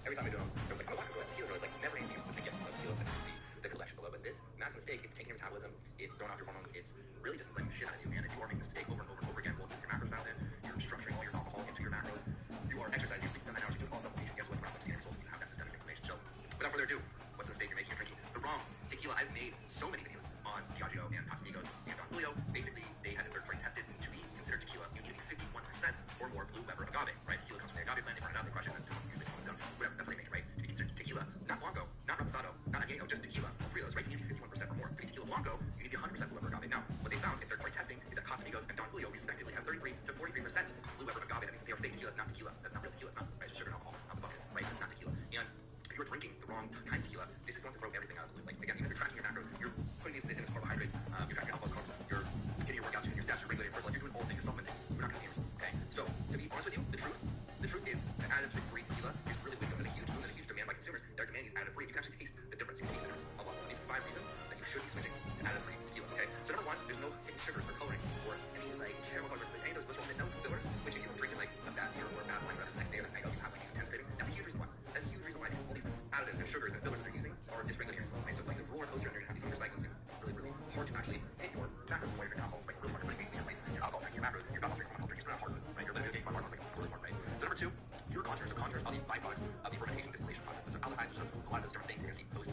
every time I do them, I was like, I want to go at tequila. It's like never anything to get from tequila, as you can see the collection below. But this massive mistake, it's taking your metabolism, it's throwing off your hormones, it's really just letting shit out of you, man. If you are making this mistake over and over and over again, well, your macros dialed in, you're structuring all your alcohol into your macros, you are exercising, you're sleeping 7 hours, you're doing all supplementation. Guess what? You're not going to see any results. You have that systemic inflammation. So, without further ado, what's the mistake you're making? You're drinking the wrong tequila. I've made so many videos on Diageo and Casamigos and Don Julio. Basically, they had a third party tested, and to be considered tequila, you need to be 51% or more blue pepper agave, right? Tequila comes from the agave plant, they burn it out, they crush it, and usually comes down. Whatever, that's what they make, right? To be considered tequila, not blanco, not reposado, not añejo, just tequila, all three of those, right? You need to be 51% or more. To be tequila blanco, you need to be 100% blue pepper agave. Now, what they found in third party testing is that Casamigos and Don Julio respectively have 33 to 43% blue pepper agave. That means that they are fake tequila, it's not tequila. That's not real tequila, it's not, right? It's just sugar and alcohol, not the fuck it is, right? It's not tequila. And if you're drinking the wrong kind of tequila, this is going to throw everything out of the loop. Like, again, even if you're tracking your macros, you're putting this in as carbohydrates, you're tracking your alcohol carbs, you're hitting your workouts, you're hitting your steps, you're regulating cortisol, you're doing all the things, you're supplementing. You're not going to see any results, okay? So, to be honest with you, the truth is that additive-free tequila is really weak. There's a huge demand by consumers. Their demand is additive-free. You can actually taste the difference. You can taste the difference a lot. These 5 reasons that you should be switching to additive-free tequila, okay? So, number 1, there's no hidden sugars or coloring or any, like, caramel colors, any of those glycerol, no fillers, which if you're drinking, like, a bad beer or a bad wine, the next day or the night, you have, like, these intense cravings. That's a huge reason why. That's a huge reason why all these additives and sugars and fillers that they're using are dysregulating your insulin, right? So, it's like a roller coaster, and you're going to have these cycles, and it's really hard to actually hit your macros while you're drinking alcohol, like, really hard. You're basically replacing your alcohol drinking your macros, your alcohol drinking drinking, it's not hard, right? You're literally getting hormones, like, really hard, right? So, number 2, pure contours. So, contours are the byproducts of the fermentation distillation process. Those are aldehydes, so a lot of those different things you're going to see post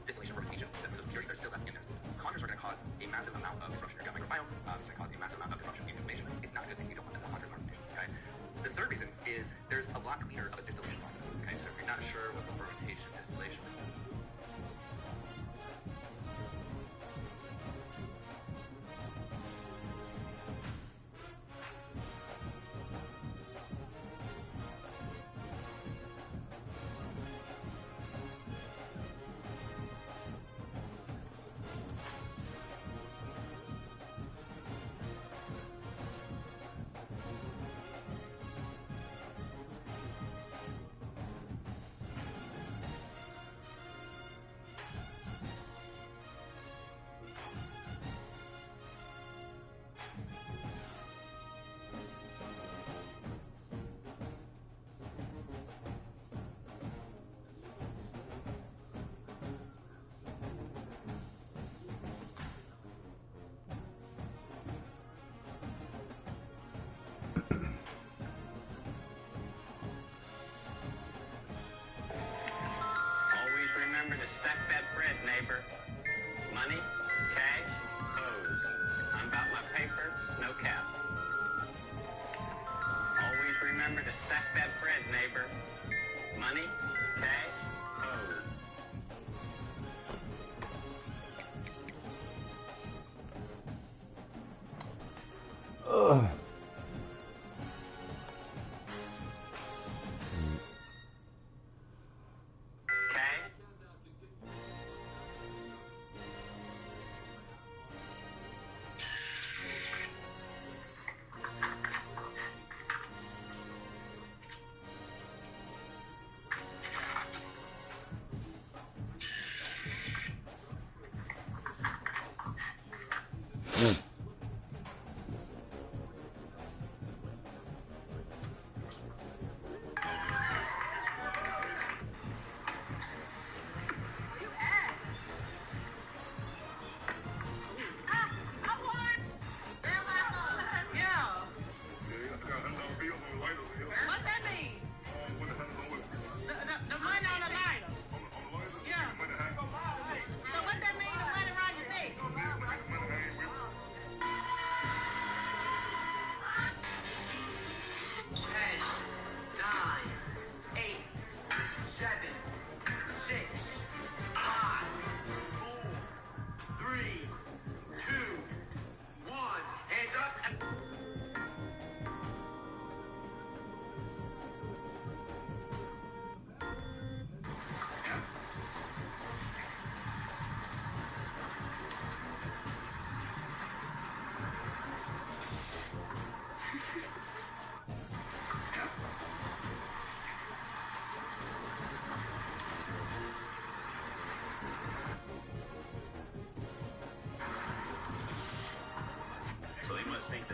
distillation fermentation, those impurities are still left in there. Contours are going to cause a massive amount of disruption in your gut microbiome. It's going to cause a massive amount of disruption in inflammation. It's not a good thing. You don't want that contours inflammation, okay? The third reason is there's a lot cleaner of a distillation process, okay? So if you're not sure what the fermentation distillation is, remember to stack that bread, neighbor. Money, cash, hose. I'm about my paper, no cap. Always remember to stack that bread, neighbor. Money, cash, hose. Ugh.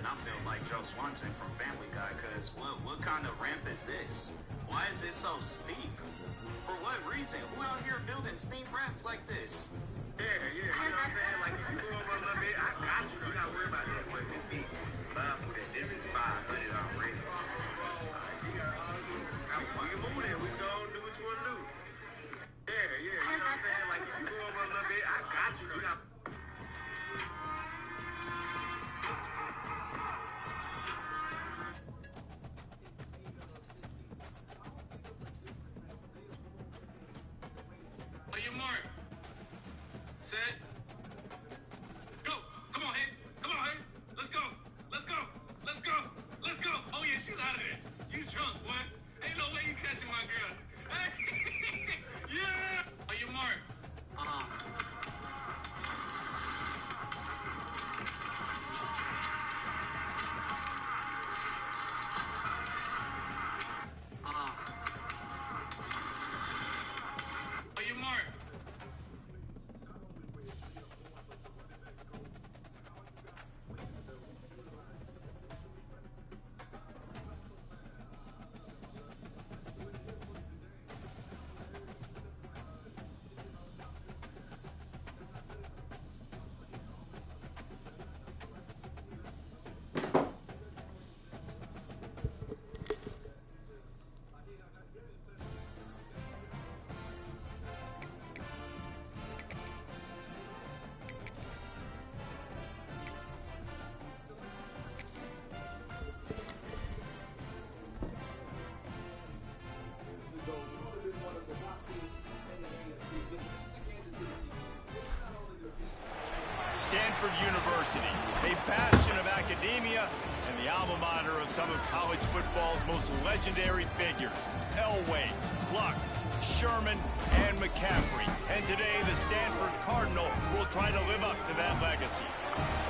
I feel like Joe Swanson from Family Guy, because what kind of ramp is this? Why is it so steep? For what reason? Who out here building steep ramps like this? Yeah, you know what I'm saying? Like, if you go over a little bit, I got you. You gotta worry about that. But just be mindful that this is 500 already. We can move there. We can go and do what you want to do. Yeah, you know what I'm saying? Like, if you go over a little bit, I got you. You got. Are you marked? Set. Go. Come on, Hank. Come on, Hank. Let's go. Let's go. Let's go. Let's go. Oh, yeah, she's out of there. You drunk, boy. Ain't no way you catching my girl. Hey. Yeah. Are you marked? Are you marked? Stanford University, a bastion of academia and the alma mater of some of college football's most legendary figures, Elway, Luck, Sherman, and McCaffrey. And today, the Stanford Cardinal will try to live up to that legacy.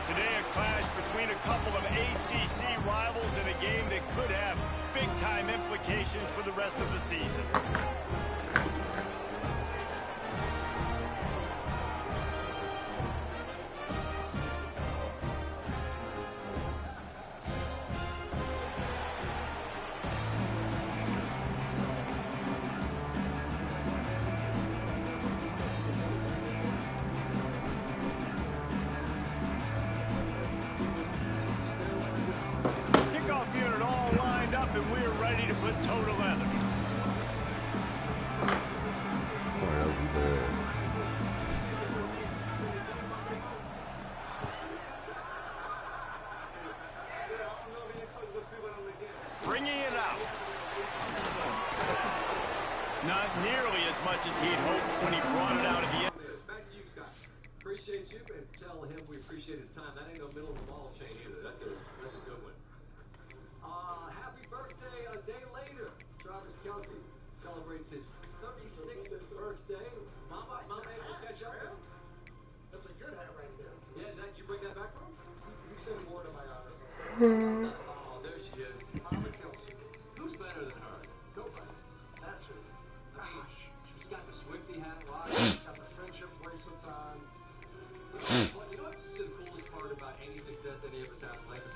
Today, a clash between a couple of ACC rivals in a game that could have big-time implications for the rest of the season. Kickoff unit all lined up, and we're ready to put toe to leather. Bringing it out. Not nearly as much as he'd hoped when he brought it out at the end. Back to you, Scott. Appreciate you, and tell him we appreciate his time. That ain't no middle of the mall chain either. That's a good one. Happy birthday a day later. Travis Kelce celebrates his 36th birthday. Mama able to catch up with him? That's a good hat right there. Yeah, Zach, did you bring that back from him? You said more to my honor. Oh, there she is. Mama Kelsey. Who's better than her? Nobody. That's it. I mean, she's got the Swifty hat rock. Got the friendship bracelets on. Well, you know what's the coolest part about any success any of us have? Like, if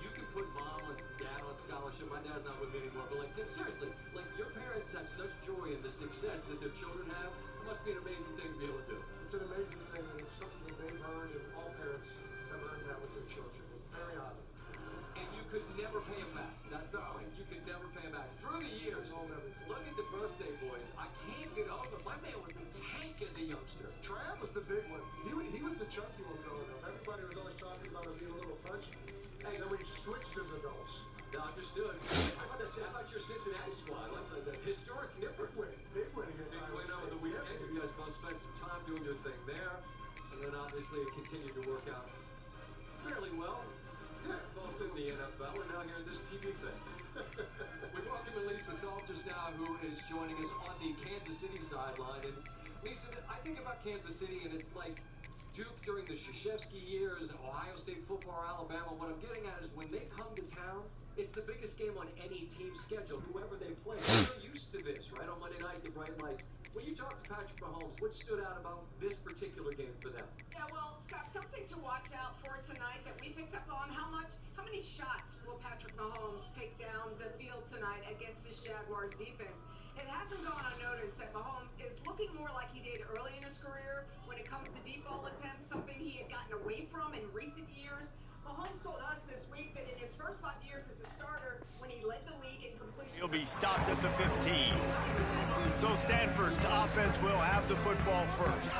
you can put mom and dad on scholarship, my dad's not with me anymore, but like, seriously, like, your parents have such joy in the success that their children have. It must be an amazing thing to be able to do. It's an amazing thing, and it's something that they've earned, and all parents have earned that with their children. It's very honored. And you could never pay them back. That's the point. You could never pay them back. Through the years, look at the birthday boys. I can't get over. My man was a tank as a youngster. Trav was the big one. He was the chunky one growing up. Everybody was always talking about him being a little punchy. And then when he switched as adults. Understood. How about your Cincinnati squad? Like the historic Nipper win. Big win against Big win over the weekend. You guys both spent some time doing your thing there. And then obviously it continued to work out fairly well. Yeah, both in the NFL and now here in this TV thing. We welcome Lisa Salters now, who is joining us on the Kansas City sideline. And Lisa, I think about Kansas City, and it's like Duke during the Krzyzewski years, Ohio State football, Alabama. What I'm getting at is when they come to town, it's the biggest game on any team's schedule, whoever they play. They're used to this, right, on Monday night, the bright lights. When you talk to Patrick Mahomes, what stood out about this particular game for them? Yeah, well, Scott, something to watch out for tonight that we picked up on. How many shots will Patrick Mahomes take down the field tonight against this Jaguars defense? It hasn't gone unnoticed that Mahomes is looking more like he did early in his career when it comes to deep ball attempts, something he had gotten away from in recent years. Mahomes told us this week that in his first 5 years as a starter, when he led the league in completion, He'll be stopped at the 15. So Stanford's offense will have the football first.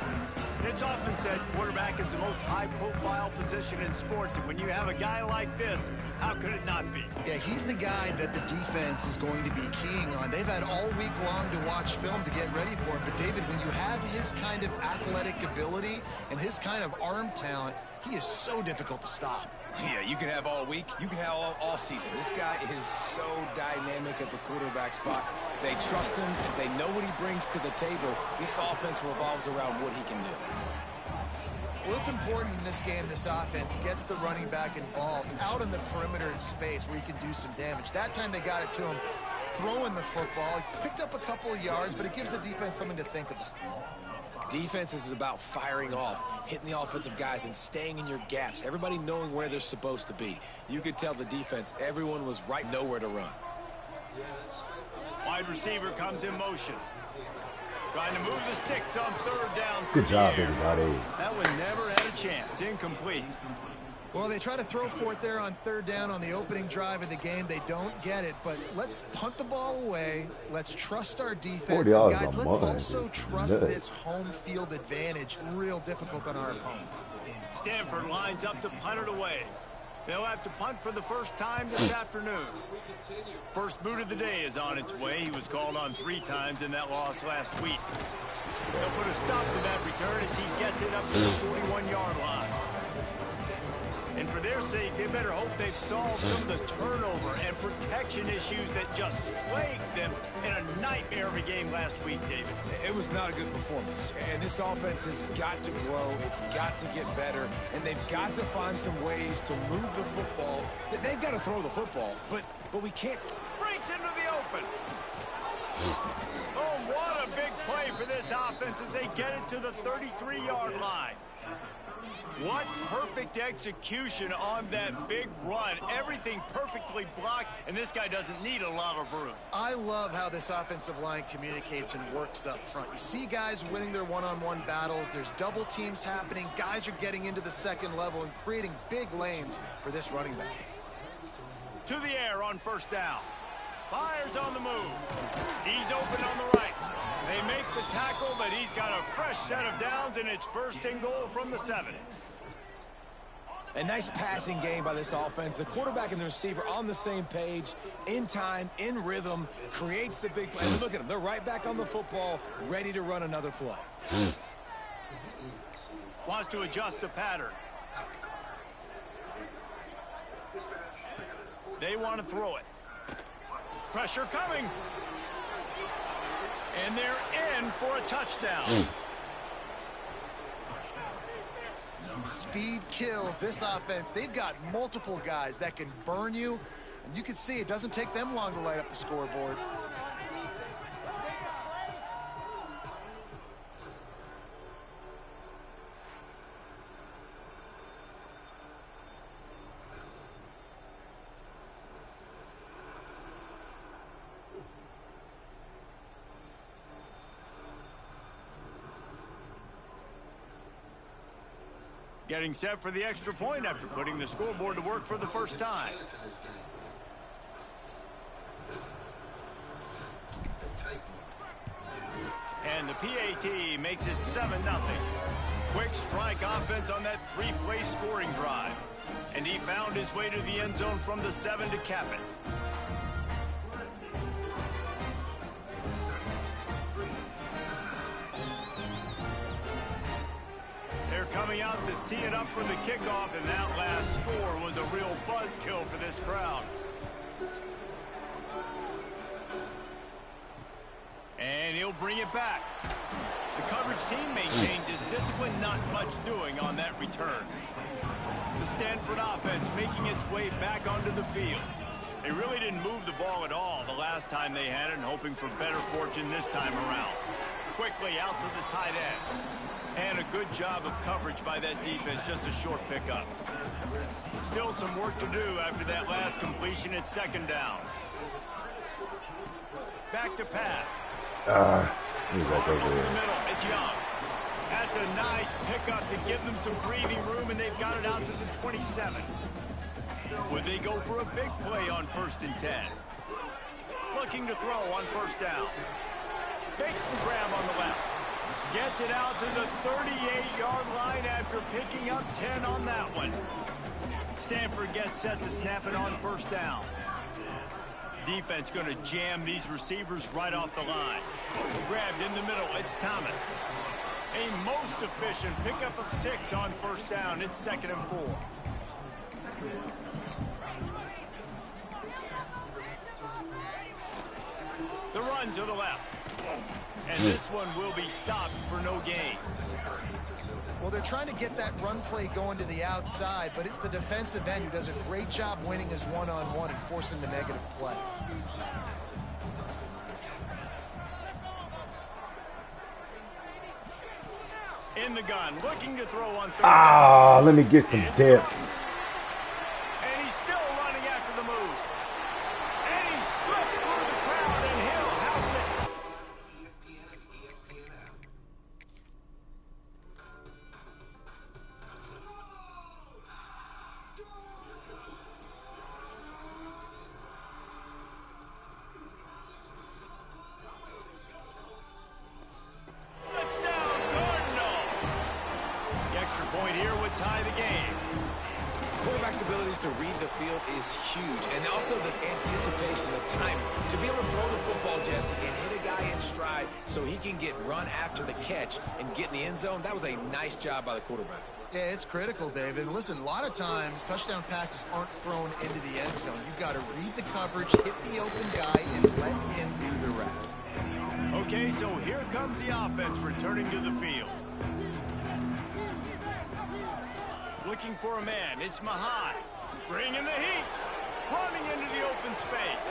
And it's often said quarterback is the most high-profile position in sports, and when you have a guy like this, how could it not be? Yeah, he's the guy that the defense is going to be keying on. They've had all week long to watch film to get ready for it, but David, when you have his kind of athletic ability and his kind of arm talent, he is so difficult to stop. Yeah, you can have all week. You can have all season. This guy is so dynamic at the quarterback spot. They trust him. They know what he brings to the table. This offense revolves around what he can do. Well, it's important in this game, this offense gets the running back involved out in the perimeter in space where he can do some damage. That time they got it to him throwing the football. He picked up a couple of yards, but it gives the defense something to think about. Defense is about firing off, hitting the offensive guys, and staying in your gaps. Everybody knowing where they're supposed to be. You could tell the defense, everyone was right, nowhere to run. Wide receiver comes in motion. Trying to move the sticks on third down. Good job, everybody. That one never had a chance. Incomplete. Well, they try to throw for it there on third down on the opening drive of the game. They don't get it, but let's punt the ball away. Let's trust our defense. And guys, let's also trust this home field advantage. Real difficult on our opponent. Stanford lines up to punt it away. They'll have to punt for the first time this afternoon. First boot of the day is on its way. He was called on 3 times in that loss last week. They'll put a stop to that return as he gets it up to the 41-yard line. And for their sake, they better hope they've solved some of the turnover and protection issues that just plagued them in a nightmare of a game last week, David. It was not a good performance. And this offense has got to grow. It's got to get better. And they've got to find some ways to move the football. They've got to throw the football, but we can't. Breaks into the open. Oh, what a big play for this offense as they get it to the 33-yard line. What perfect execution on that big run. Everything perfectly blocked, and this guy doesn't need a lot of room. I love how this offensive line communicates and works up front. You see guys winning their one-on-one battles. There's double teams happening. Guys are getting into the second level and creating big lanes for this running back. To the air on first down. Byers on the move. He's open on the right. They make the tackle, but he's got a fresh set of downs, and it's first and goal from the 7. A nice passing game by this offense. The quarterback and the receiver on the same page, in time, in rhythm, creates the big play. Look at them. They're right back on the football, ready to run another play. Wants to adjust the pattern. They want to throw it. Pressure coming. And they're in for a touchdown. Speed kills this offense. They've got multiple guys that can burn you. And you can see it doesn't take them long to light up the scoreboard. Getting set for the extra point after putting the scoreboard to work for the first time. And the PAT makes it 7-0. Quick strike offense on that 3-play scoring drive. And he found his way to the end zone from the 7 to cap it. They're coming out to tee it up for the kickoff, and that last score was a real buzzkill for this crowd. And he'll bring it back. The coverage team maintains his discipline, not much doing on that return. The Stanford offense making its way back onto the field. They really didn't move the ball at all the last time they had it, and hoping for better fortune this time around. Quickly out to the tight end. And a good job of coverage by that defense, just a short pickup. Still some work to do after that last completion at second down. Back to pass. He's back over Over the there. middle, it's Young. That's a nice pickup to give them some breathing room, and they've got it out to the 27. Would they go for a big play on 1st and 10? Looking to throw on 1st down. Makes the grab on the left. Gets it out to the 38-yard line after picking up 10 on that one. Stanford gets set to snap it on 1st down. Defense going to jam these receivers right off the line. Grabbed in the middle, it's Thomas. A most efficient pickup of 6 on 1st down. It's 2nd and 4. The run to the left. And this one will be stopped for no gain. Well, they're trying to get that run play going to the outside, but it's the defensive end who does a great job winning his one-on-one and forcing the negative play. In the gun, looking to throw on 3rd Ah, let me get some depth. And he's still running after the move. And he slipped through the crowd, and he'll house it. Touchdown, Cardinal. The extra point here would tie the game. Quarterback's abilities to read the field is huge, and also the anticipation, the timing. To be able to throw the football, Jesse, and hit a guy in stride so he can get run after the catch and get in the end zone, that was a nice job by the quarterback. Yeah, it's critical, David. And listen, a lot of times touchdown passes aren't thrown into the end zone. You've got to read the coverage, hit the open guy, and let him do the rest. Okay, so here comes the offense returning to the field. Looking for a man, it's Mahai. Bringing the heat. Running into the open space.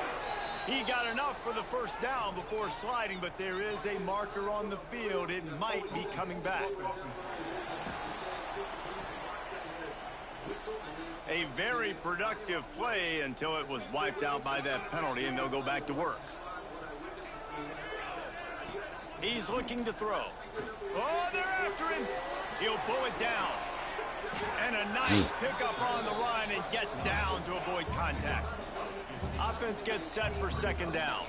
He got enough for the 1st down before sliding, but there is a marker on the field. It might be coming back. A very productive play until it was wiped out by that penalty, and they'll go back to work. He's looking to throw. Oh, they're after him. He'll pull it down. And a nice pickup on the run, and gets down to avoid contact. Offense gets set for 2nd down.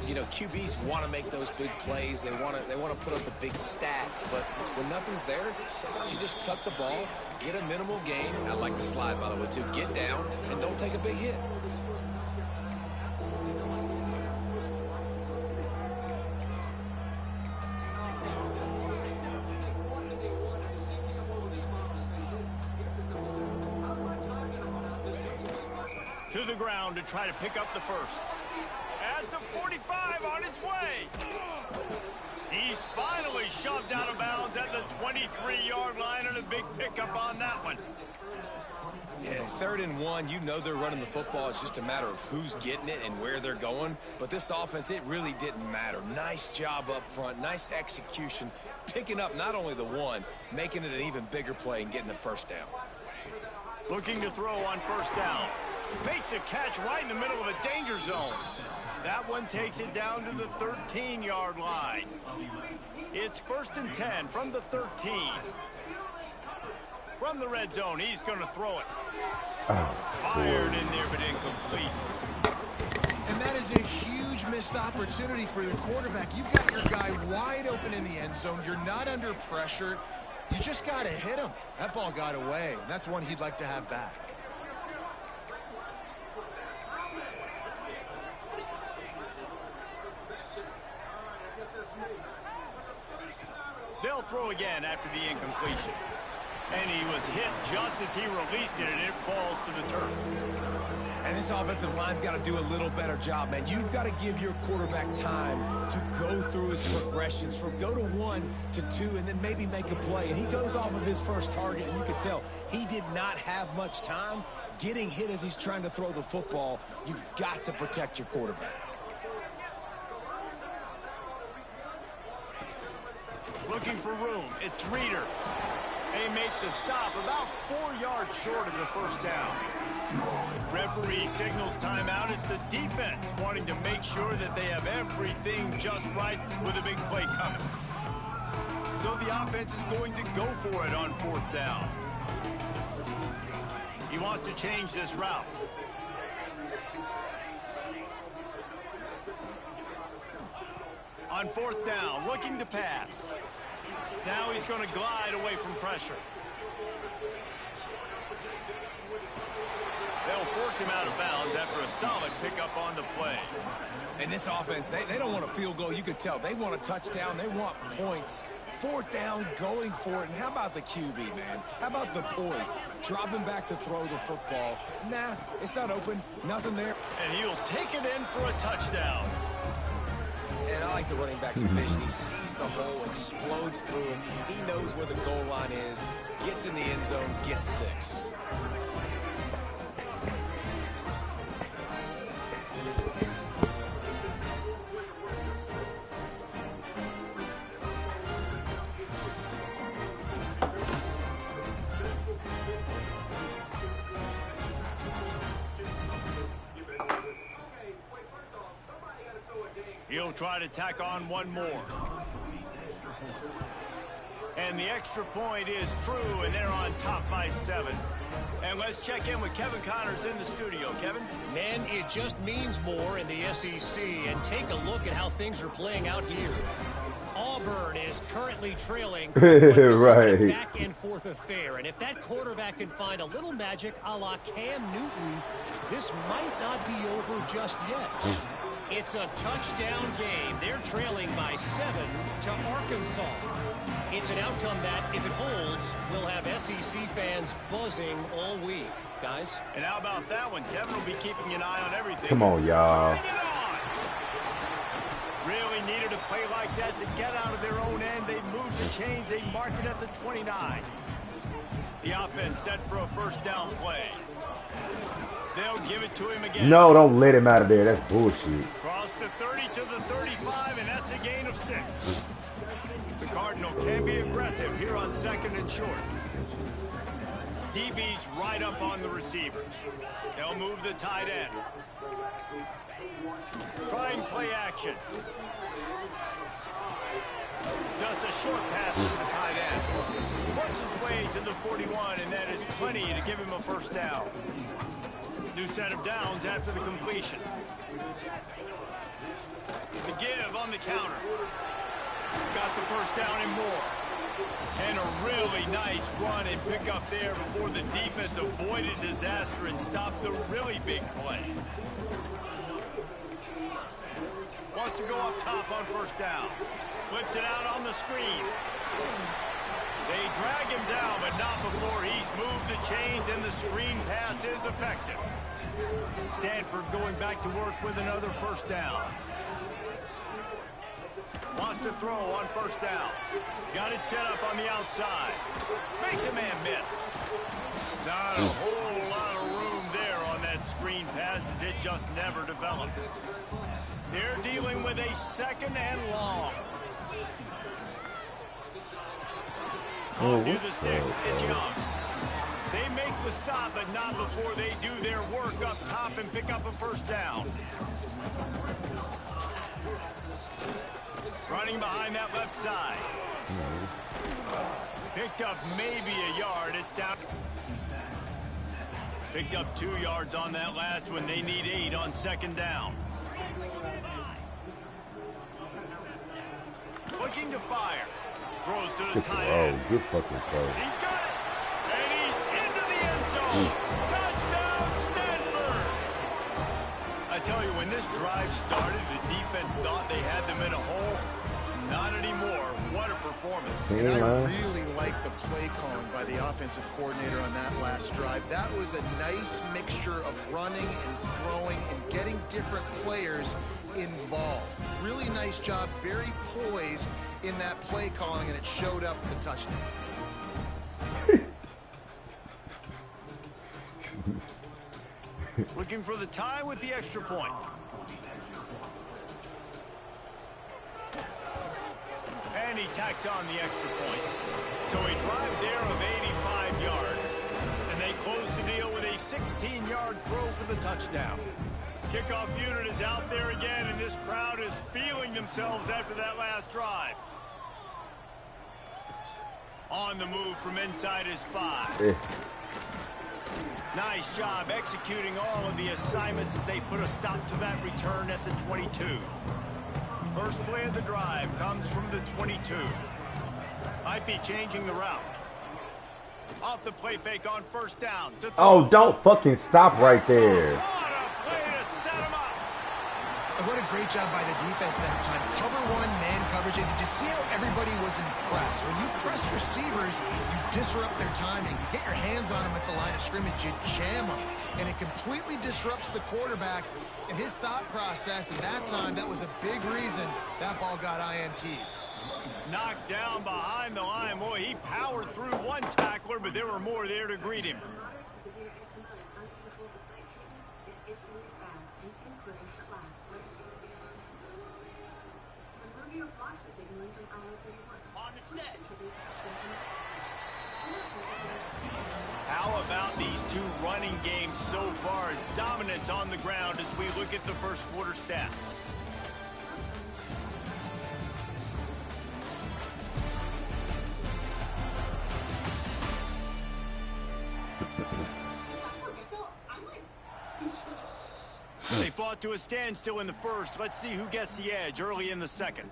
You know, QBs want to make those big plays. They want to put up the big stats. But when nothing's there, sometimes you just tuck the ball, get a minimal gain. I like the slide, by the way, too. Get down and don't take a big hit. To the ground to try to pick up the 1st. At the 45 on his way. He's finally shoved out of bounds at the 23-yard line, and a big pickup on that one. Yeah, 3rd and 1, you know they're running the football. It's just a matter of who's getting it and where they're going. But this offense, it really didn't matter. Nice job up front, nice execution, picking up not only the 1, making it an even bigger play and getting the 1st down. Looking to throw on 1st down. Makes a catch right in the middle of a danger zone. That one takes it down to the 13-yard line. It's 1st and 10 from the 13. From the red zone, he's going to throw it. Fired in there, but incomplete. And that is a huge missed opportunity for the quarterback. You've got your guy wide open in the end zone. You're not under pressure. You just got to hit him. That ball got away. And that's one he'd like to have back. They'll throw again after the incompletion. And he was hit just as he released it, and it falls to the turf. And this offensive line's got to do a little better job, man. You've got to give your quarterback time to go through his progressions from go to 1 to 2 and then maybe make a play. And he goes off of his first target, and you can tell he did not have much time. getting hit as he's trying to throw the football. You've got to protect your quarterback. Looking for room. It's Reeder. They make the stop about 4 yards short of the first down. Referee signals timeout. It's the defense wanting to make sure that they have everything just right with a big play coming. So the offense is going to go for it on 4th down. He wants to change this route. On 4th down, looking to pass. Now he's going to glide away from pressure. They'll force him out of bounds after a solid pickup on the play. And this offense, they don't want a field goal. You could tell. They want a touchdown. They want points. 4th down, going for it. And how about the QB, man? How about the poise? Dropping back to throw the football. Nah, it's not open. Nothing there. And he'll take it in for a touchdown. And I like the running back's vision. He sees the hole, explodes through it. He knows where the goal line is, gets in the end zone, gets 6. He'll try to tack on one more. And the extra point is true, and they're on top by 7. And let's check in with Kevin Connors in the studio. Kevin? Man, it just means more in the SEC. And take a look at how things are playing out here. Auburn is currently trailing. Right. Back and forth affair. And if that quarterback can find a little magic a la Cam Newton, this might not be over just yet. It's a touchdown game. They're trailing by 7 to Arkansas. It's an outcome that, if it holds, will have SEC fans buzzing all week. Guys? And how about that one? Kevin will be keeping an eye on everything. Come on, y'all. Really needed a play like that to get out of their own end. They moved the chains. They mark it at the 29. The offense set for a 1st down play. They'll give it to him again. No, don't let him out of there. That's bullshit. Cross the 30 to the 35, and that's a gain of 6. The Cardinal can be aggressive here on 2nd and short. DB's right up on the receivers. They'll move the tight end. Trying play action. Just a short pass to the tight end. Works his way to the 41, and that is plenty to give him a 1st down. New set of downs after the completion. The give on the counter. Got the 1st down and more. And a really nice run and pick up there before the defense avoided disaster and stopped the really big play. Wants to go up top on 1st down. Flips it out on the screen. They drag him down, but not before he's moved the chains, and the screen pass is effective. Stanford going back to work with another 1st down. Wants to throw on 1st down. Got it set up on the outside. Makes a man miss. Not a whole lot of room there on that screen pass, as it just never developed. They're dealing with a 2nd and long. Oh, Near the sticks, it's Young. They make the stop, but not before they do their work up top and pick up a 1st down. Running behind that left side. Picked up maybe a yard. It's down. Picked up 2 yards on that last one. They need 8 on 2nd down. Looking to fire. Throws to the tight end. Good fucking throw. He's got it. And he's into the end zone. Touchdown, Stanford. I tell you, when this drive started, the defense thought they had them in a hole. Not anymore. What a performance. And I really like the play calling by the offensive coordinator on that last drive. That was a nice mixture of running and throwing and getting different players involved. Really nice job, very poised in that play calling, and it showed up the touchdown. looking for the tie with the extra point. And he tacks on the extra point. So a drive there of 85 yards. And they close the deal with a 16-yard throw for the touchdown. Kickoff unit is out there again, and this crowd is feeling themselves after that last drive. On the move from inside his 5. Nice job executing all of the assignments as they put a stop to that return at the 22. First play of the drive comes from the 22. Might be changing the route. Off the play fake on first down. Oh, don't fucking stop right there. What a play to set him up. What a great job by the defense that time. Cover one, man coverage. And did you see how everybody was impressed? When you press receivers, you disrupt their timing. You get your hands on them at the line of scrimmage. You jam them. And it completely disrupts the quarterback and his thought process. And that time, that was a big reason that ball got INT'd. Knocked down behind the line. Boy, he powered through one tackler, but there were more there to greet him. On the set. How about these two running games so far? Dominance on the ground as we look at the first quarter stats. They fought to a standstill in the first. Let's see who gets the edge early in the second.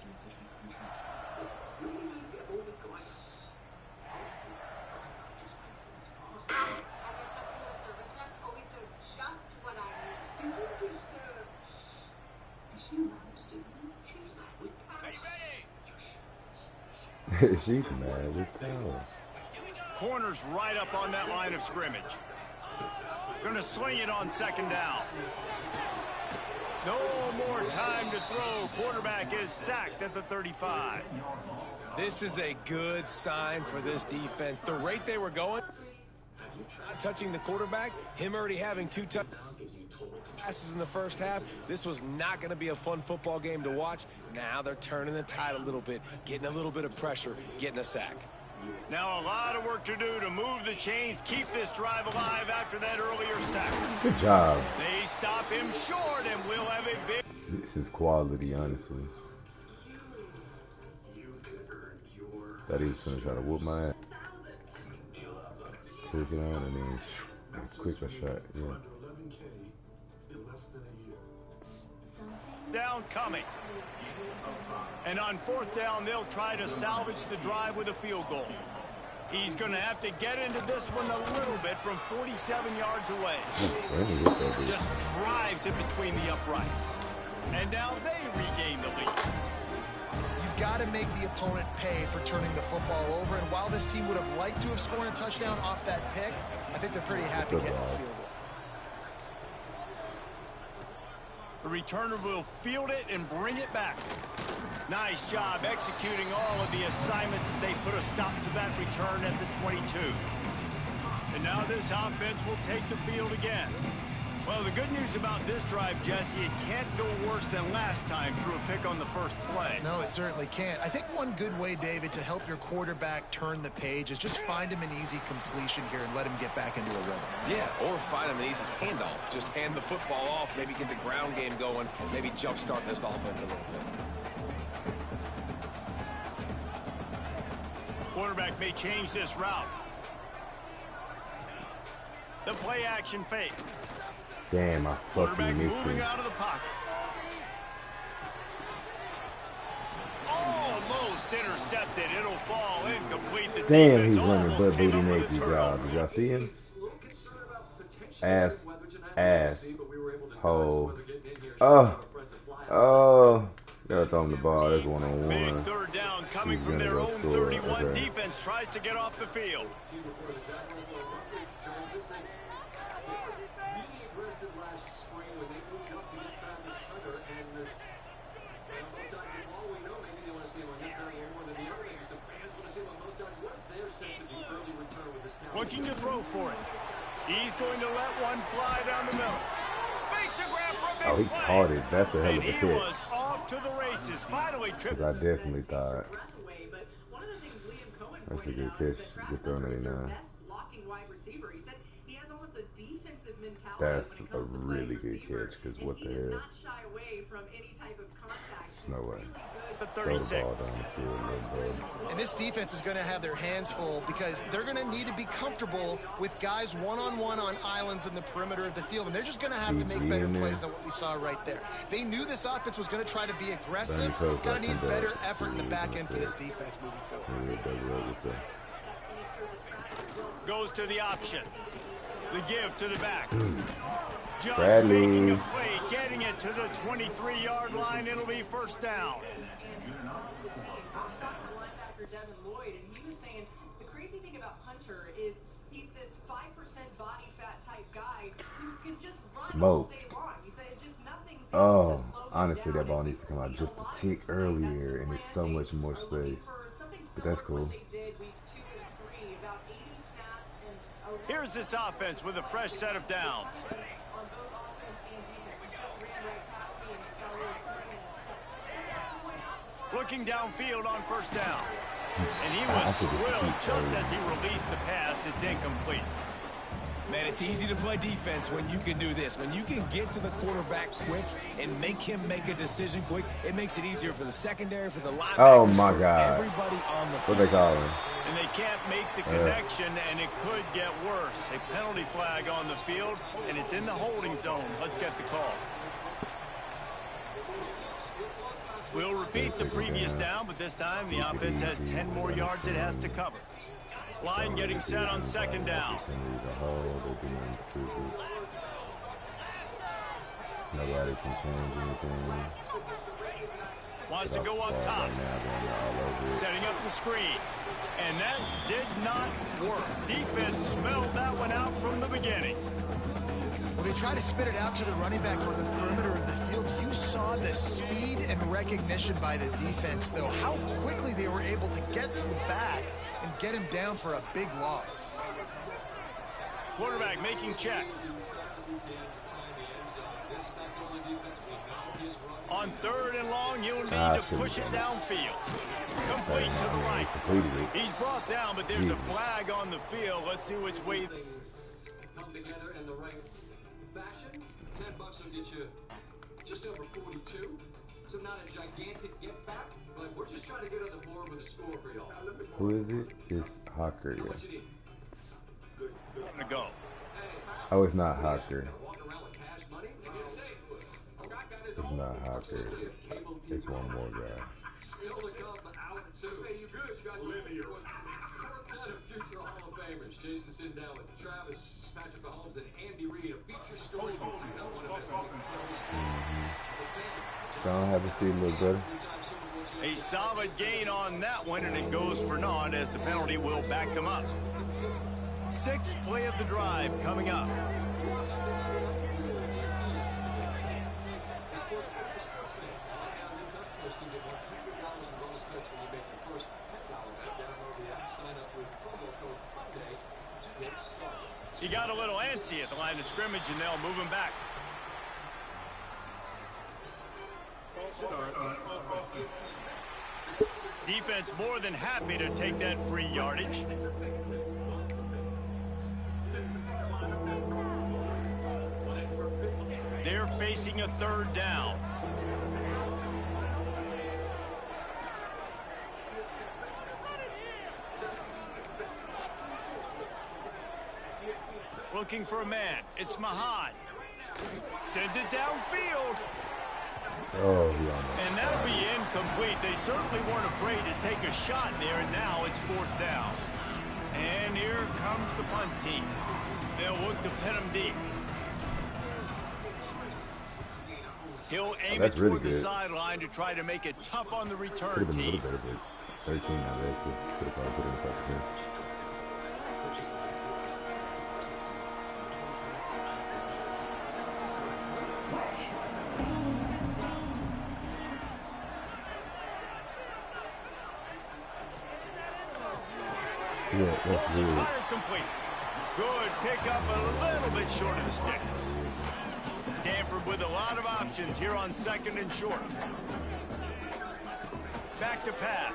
She's mad with Sal. Corner's right up on that line of scrimmage. Gonna swing it on second down. No more time to throw. Quarterback is sacked at the 35. This is a good sign for this defense. The rate they were going, not touching the quarterback, him already having 2 passes in the first half. This was not going to be a fun football game to watch. Now they're turning the tide a little bit, getting a little bit of pressure, getting a sack. Now a lot of work to do to move the chains, keep this drive alive after that earlier sack. Good job. They stop him short, and we'll have a big... This is quality, honestly. Thought he was going to try to whoop my ass. Took it on and then quick a shot. Yeah. Down coming. And on fourth down, they'll try to salvage the drive with a field goal. He's going to have to get into this one a little bit from 47 yards away. Just drives it between the uprights. And now they regain the lead. You've got to make the opponent pay for turning the football over. And while this team would have liked to have scored a touchdown off that pick, I think they're pretty happy getting the field goal. The returner will field it and bring it back. Nice job executing all of the assignments as they put a stop to that return at the 22. And now this offense will take the field again. Well, the good news about this drive, Jesse, it can't go worse than last time through a pick on the first play. No, it certainly can't. I think one good way, David, to help your quarterback turn the page is just find him an easy completion here and let him get back into a rhythm. Yeah, or find him an easy handoff. Just hand the football off, maybe get the ground game going, maybe jumpstart this offense a little bit. Quarterback may change this route. The play action fake. Damn, I fucking missed moving it. out of the pocket. Almost intercepted. It'll fall incomplete. The Damn, he's defense running butt almost came booty up with a naked, y'all. turnover. Did y'all see him? Ass. Hole. Oh. Gotta throw him the ball. That's one-on-one. Big third down coming from their own 31. Defense tries to get off the field. Looking to throw for it. He's going to let one fly down the middle. Oh, he caught it. That's a hell And of a he catch. was off to the races. Finally tripped. I definitely thought. That's a good catch. Good throw, 99. That's a really good catch, because what the hell? No way. The Throw the 36. ball down the field, little bro. And this defense is going to have their hands full because they're going to need to be comfortable with guys one-on-one on islands in the perimeter of the field, and they're just going to have to make better plays than what we saw right there. They knew this offense was going to try to be aggressive. Got to need better effort in the back end for this defense moving forward. Goes to the option. The give to the back. Just Bradley. making a play, getting it to the 23-yard line. It'll be first down. The crazy thing about Hunter is he's this 5% body fat type guy who can just run all day long. He said just nothing seems to slow him honestly, down. that ball needs to come out just a tick earlier, and there's so much more space. But that's cool. Here's this offense with a fresh set of downs. Looking downfield on first down. And he was drilled just as he released the pass. It's incomplete. Man, it's easy to play defense when you can do this. When you can get to the quarterback quick and make him make a decision quick, it makes it easier for the secondary, for the linebackers, Oh my for God. everybody on the What they call him? And they can't make the connection, and it could get worse. A penalty flag on the field, and it's in the holding zone. Let's get the call. We'll repeat the previous down, but this time the offense has 10 more yards it has to cover. Line getting set on second down. Nobody can change anything. Wants to go up top. Setting up the screen. And that did not work. Defense smelled that one out from the beginning. When they try to spit it out to the running back on the perimeter of the field, you saw the speed and recognition by the defense, though, how quickly they were able to get to the back and get him down for a big loss. Quarterback making checks. On third and long, you'll need to push it downfield. Complete to the right. He's brought down, but there's a flag on the field. Let's see which way. Come together in the right fashion. $10 will get you just over 42. So not a gigantic get back, but we're just trying to get on the board with a score for y'all. Who is it? It's Hawker, yeah. To go. Oh, it's not Hawker. It's not Hawker. It's one more guy. Still to come out too. Hey, you good? You guys live here. Ton of future Hall of Famers. Jason sitting down with Travis, Patrick Mahomes, and Andy Reid. A feature story. Don't have to see a little better. A solid gain on that one, and it goes for naught as the penalty will back him up. Sixth play of the drive coming up. He got a little antsy at the line of scrimmage, and they'll move him back. Defense more than happy to take that free yardage. They're facing a third down. Looking for a man. It's Mahad. Sends it downfield. Oh, and that'll be incomplete. They certainly weren't afraid to take a shot there, and now it's fourth down. And here comes the punt team. They'll look to pin him deep. He'll aim it toward the sideline to try to make it tough on the return team. 13 now, they could have probably put it inside the 10. Yeah, that's weird. Fire complete. Good pick up, a little bit short of the sticks. Stanford with a lot of options here on 2nd and short. Back to pass.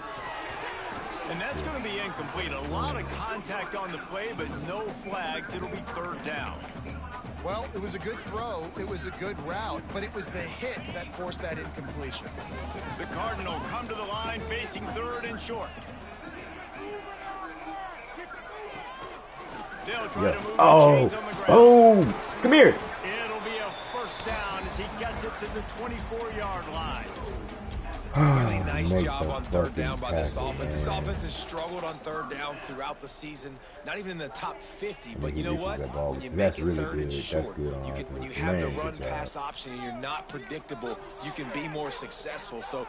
And that's going to be incomplete. A lot of contact on the play, but no flags. It'll be 3rd down. Well, it was a good throw. It was a good route, but it was the hit that forced that incompletion. The Cardinal come to the line facing 3rd and short. They'll try to move the chains on the ground. Boom. Come here. It'll be a 1st down as he gets it to the 24-yard line. Really nice job on 3rd down by this offense. This offense has struggled on 3rd downs throughout the season. Not even in the top 50, but you know what? When you make it 3rd and short, when you have the run-pass option and you're not predictable, you can be more successful. So